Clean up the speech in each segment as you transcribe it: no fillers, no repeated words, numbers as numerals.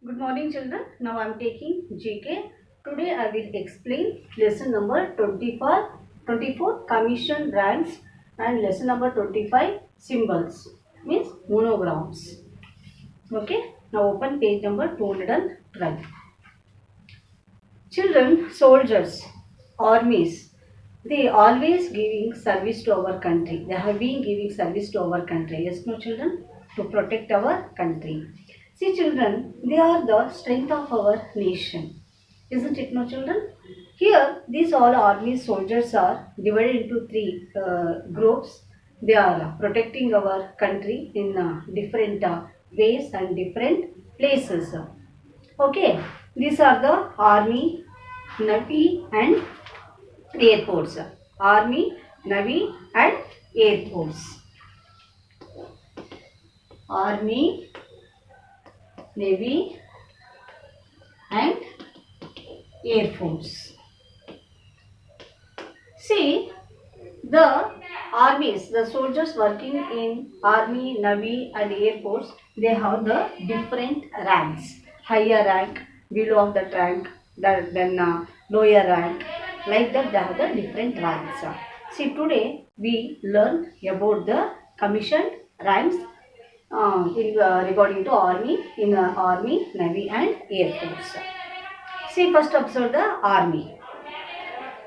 Good morning children. Now I am taking GK. Today I will explain lesson number 24 commission ranks and lesson number 25 symbols means monograms. Okay. Now open page number 212. Children, soldiers, armies, they always giving service to our country. They have been giving service to our country. Yes, no children? To protect our country. See children, they are the strength of our nation. Isn't it no children? Here, these all army soldiers are divided into three groups. They are protecting our country in different ways and different places. Okay, these are the army, navy and air force. Army, navy and air force. Army, navy and air force. See, the armies, the soldiers working in army, navy and air force, they have the different ranks. Higher rank, below of that rank, then lower rank. Like that they have the different ranks. See, today we learn about the commissioned ranks regarding to army, in army, navy and air force. See, first observe the army.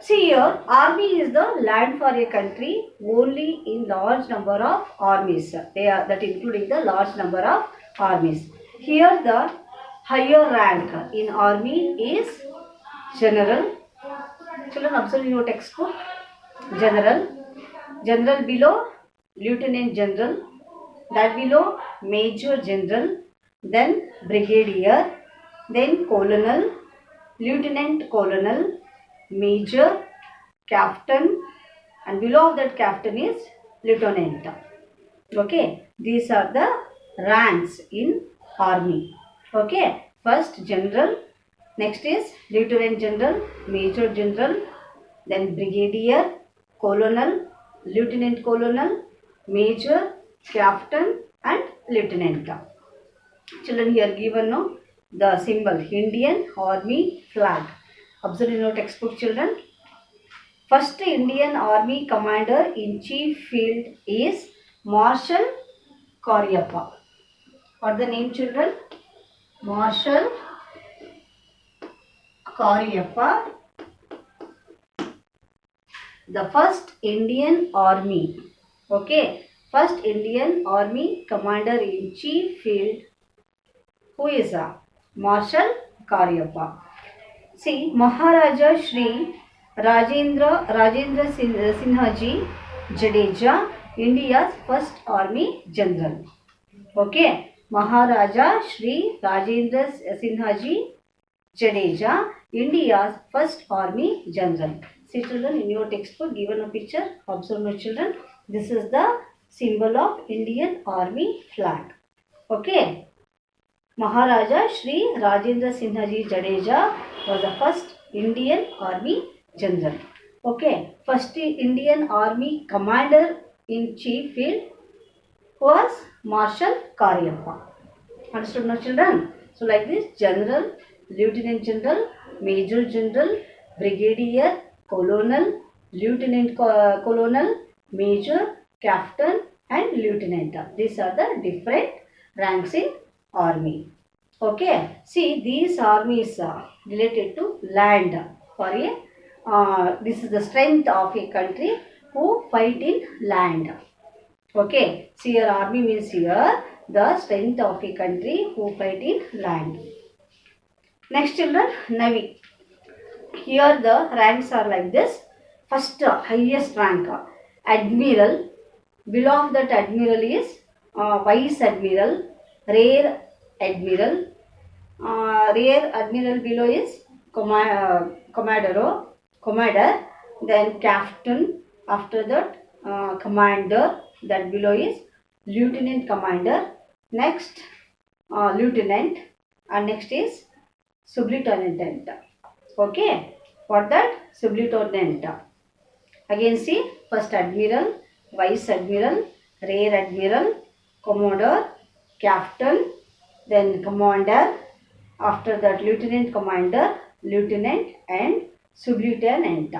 See here, army is the land for a country only in large number of armies. They are that including the large number of armies. Here the higher rank in army is general. Children, observe in your textbook. General. General below lieutenant general. That below major general. Then brigadier. Then colonel. Lieutenant colonel. Major, captain, and below that captain is lieutenant. Okay, these are the ranks in army. Okay, first general, next is lieutenant general, major general, then brigadier, colonel, lieutenant colonel, major, captain and lieutenant. Children, here given no the symbol Indian Army flag. Observe in your textbook children. First Indian Army Commander-in-Chief field is Marshal Cariappa. What the name children? Marshal Cariappa. The first Indian Army. Okay. First Indian Army Commander-in-Chief field. Who is Marshal Cariappa. See, Maharaja Shri Rajendra Sinhaji Jadeja, India's first army general. Okay, Maharaja Shri Rajendra Sinhaji Jadeja, India's first army general. See children, in your textbook given a picture. Observe my children. This is the symbol of Indian Army flag. Okay. Maharaja Shri Rajendra Sinhaji Jadeja was the first Indian Army General. Okay, first Indian Army Commander-in-Chief field was Marshal Cariappa. Understood now children? So like this, General, Lieutenant General, Major General, Brigadier, Colonel, Lieutenant Colonel, Major, Captain and Lieutenant. These are the different ranks in army. Okay, see these armies are related to land for a this is the strength of a country who fight in land. Okay, see your army means here the strength of a country who fight in land. Next children, navy. Here the ranks are like this. First highest rank admiral. Below of that admiral is vice admiral. Rear admiral. Rear admiral below is commander. Then captain. After that commander. That below is lieutenant commander. Next lieutenant. And next is sublieutenant. Okay. For that sublieutenant. Again see first admiral, vice admiral, rear admiral, commodore, captain, then commander, After that, lieutenant commander, lieutenant and sub-lieutenant.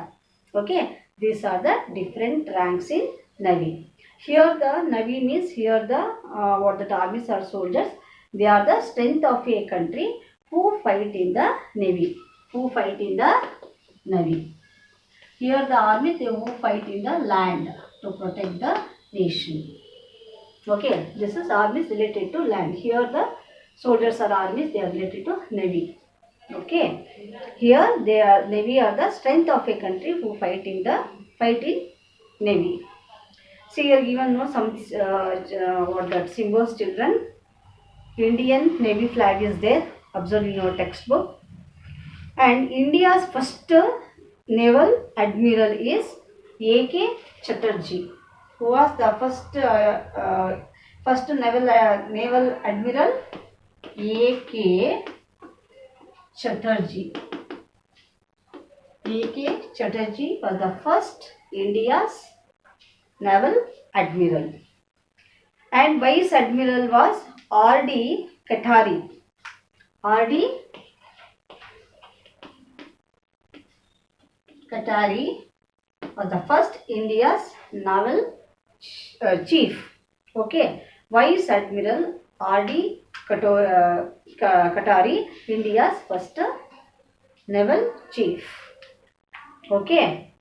Okay, these are the different ranks in Navy. Here the Navy means here the what the armies or soldiers. They are the strength of a country who fight in the Navy. Who fight in the Navy. Here the army they who fight in the land to protect the nation. Okay, this is armies related to land. Here the soldiers or armies they are related to Navy. Okay, here they are Navy are the strength of a country who fight in Navy. See here given no some what that symbols children. Indian Navy flag is there. Observe in your textbook. And India's first naval admiral is A.K. Chatterjee. Who was the first naval admiral? A.K. Chatterjee. A.K. Chatterjee was the first India's naval admiral. And vice admiral was R.D. Katari. R.D. Katari was the first India's naval chief. Okay, Vice Admiral R.D. Katari, India's first naval chief. Okay,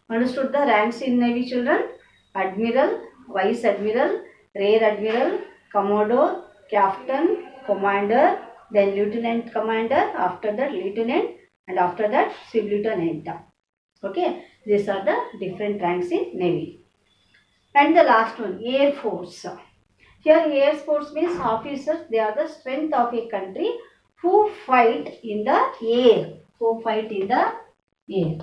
understood the ranks in Navy children? Admiral, Vice Admiral, Rear Admiral, Commodore, Captain, Commander, then Lieutenant Commander, after that Lieutenant, and after that Sub-Lieutenant. Okay, these are the different ranks in Navy. And the last one, Air Force. Here Air Force means officers, they are the strength of a country who fight in the air. Who fight in the air.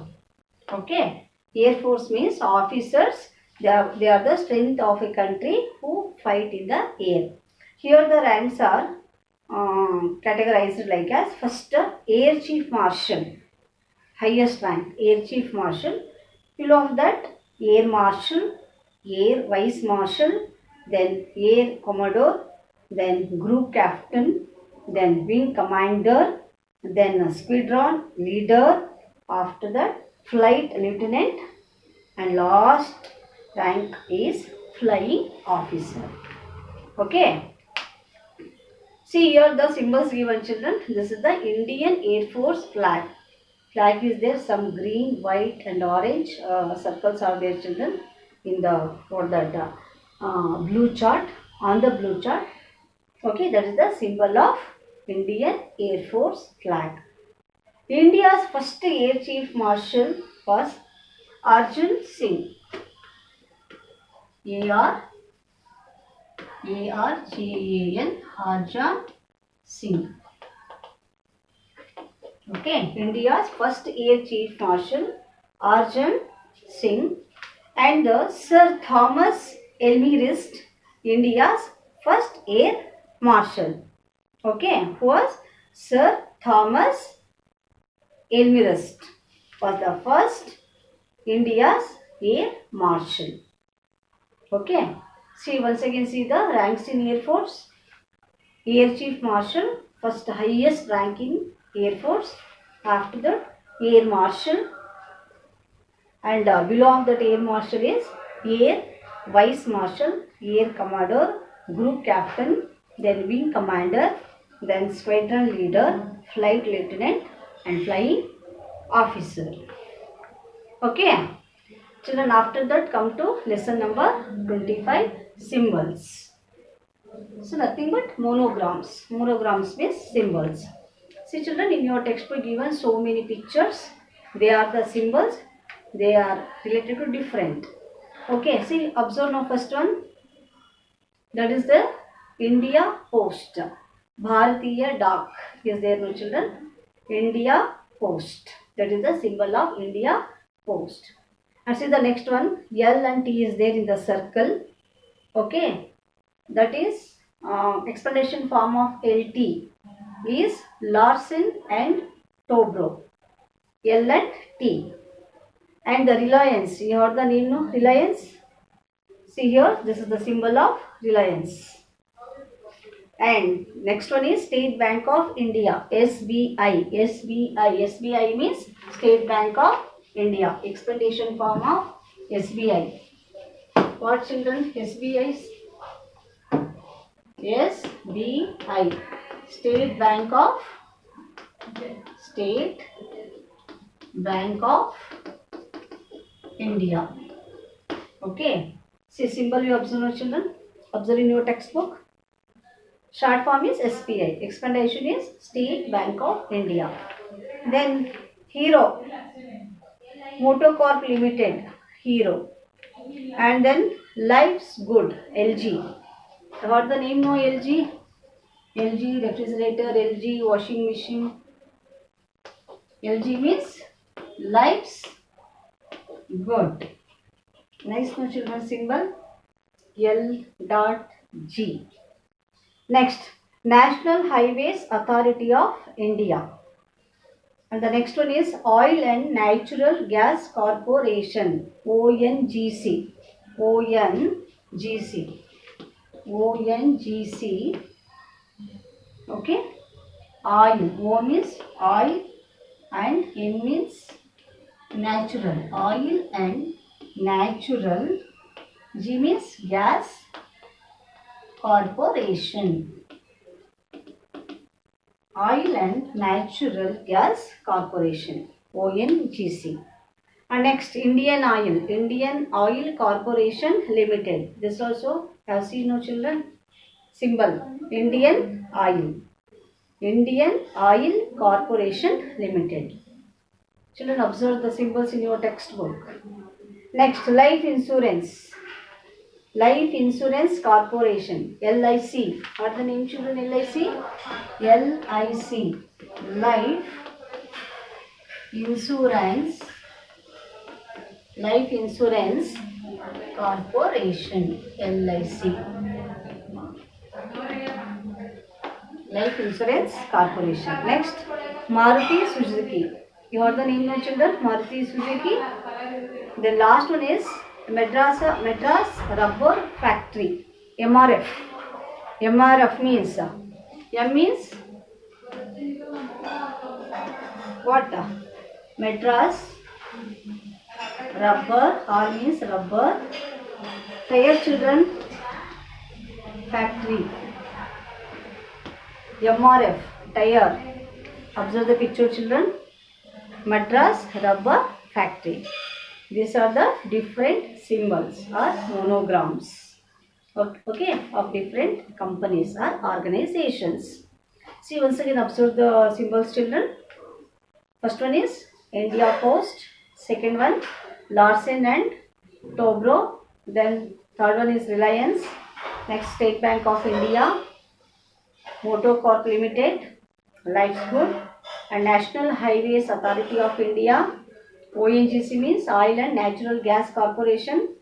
Okay, Air Force means officers, they are the strength of a country who fight in the air. Here the ranks are categorized like as first Air Chief Marshal. Highest rank, Air Chief Marshal. Below of that, Air Marshal, Air Vice Marshal, then Air Commodore, then Group Captain, then Wing Commander, then Squadron Leader, after that Flight Lieutenant, and last rank is Flying Officer. Okay. See here the symbols given children. This is the Indian Air Force flag. Flag is there, some green, white and orange circles are there children in the blue chart, on the blue chart. Okay, that is the symbol of Indian Air Force flag. India's first Air Chief Marshal was Arjun Singh. A-R-J-A-N, Arjun Singh. Okay, India's first Air Chief Marshal Arjun Singh, and Sir Thomas Elmhirst, India's first Air Marshal. Okay, who was Sir Thomas Elmhirst was the first India's Air Marshal. Okay, see once again see the ranks in Air Force. Air Chief Marshal, first highest rank in Air Force, after that Air Marshal, and below of that Air Marshal is Air Vice Marshal, Air Commodore, Group Captain, then Wing Commander, then Squadron Leader, Flight Lieutenant and Flying Officer. Okay, children, after that come to lesson number 25, symbols. So nothing but monograms. Monograms means symbols. See children, in your textbook given so many pictures. They are the symbols. They are related to different. Okay, see, observe now first one. That is the India Post. Bharatiya Dak is there, no children? India Post. That is the symbol of India Post. And see the next one. L and T is there in the circle. Okay. That is explanation form of LT is Larsen and Toubro. L and T. And the Reliance, you heard the name, no? Reliance. See here, this is the symbol of Reliance. And next one is State Bank of India, SBI. SBI means State Bank of India. Expectation form of SBI. What children? SBI? SBI. State Bank of India. Okay. See symbol you observe, no, children. Observe in your textbook. Short form is SBI. Explanation is State Bank of India. Then Hero, Motocorp Limited, Hero. And then Life's Good, LG. What the name, no, LG? LG refrigerator, LG washing machine. LG means Life's Good. Nice, no, children, symbol L.G. Next, National Highways Authority of India. And the next one is Oil and Natural Gas Corporation, ONGC. ONGC. ONGC. Okay. Oil. O means oil and N means natural. Oil and natural. G means gas corporation. Oil and Natural Gas Corporation, ONGC. And next, Indian Oil Corporation Limited. This also have seen, no, children. Symbol Indian Oil Corporation Limited. Children, observe the symbols in your textbook. Next, Life Insurance Corporation, LIC. What the name, children? LIC. LIC. Life Insurance Corporation, LIC. Life Insurance Corporation. Next, Maruti Suzuki. You heard the name, no, children? Maruti Suzuki. The last one is Madras Rubber Factory, MRF. MRF means M means what? Madras Rubber, R means rubber. Tire, children, factory. MRF, tire. Observe the picture, children. Madras Rubber Factory. These are the different symbols or monograms, okay, of different companies or organizations. See, once again, observe the symbols, children. First one is India Post. Second one, Larsen and Toubro. Then third one is Reliance. Next, State Bank of India, Motocorp Limited, Life's Good, and National Highways Authority of India. ONGC means Oil and Natural Gas Corporation.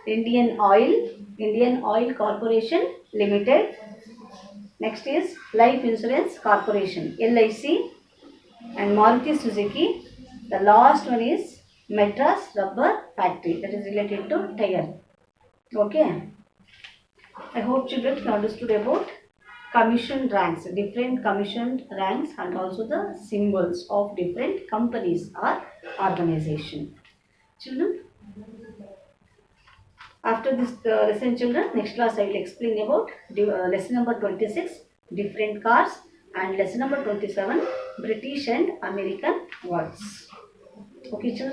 Indian Oil Corporation Limited. Next is Life Insurance Corporation, LIC, and Maruti Suzuki. The last one is Madras Rubber Factory, that is related to tire. Okay. I hope children understood about commission ranks, different commission ranks, and also the symbols of different companies or organization. Children, after this lesson, children, next class I will explain about lesson number 26, different cars, and lesson number 27, British and American words. Okay, children.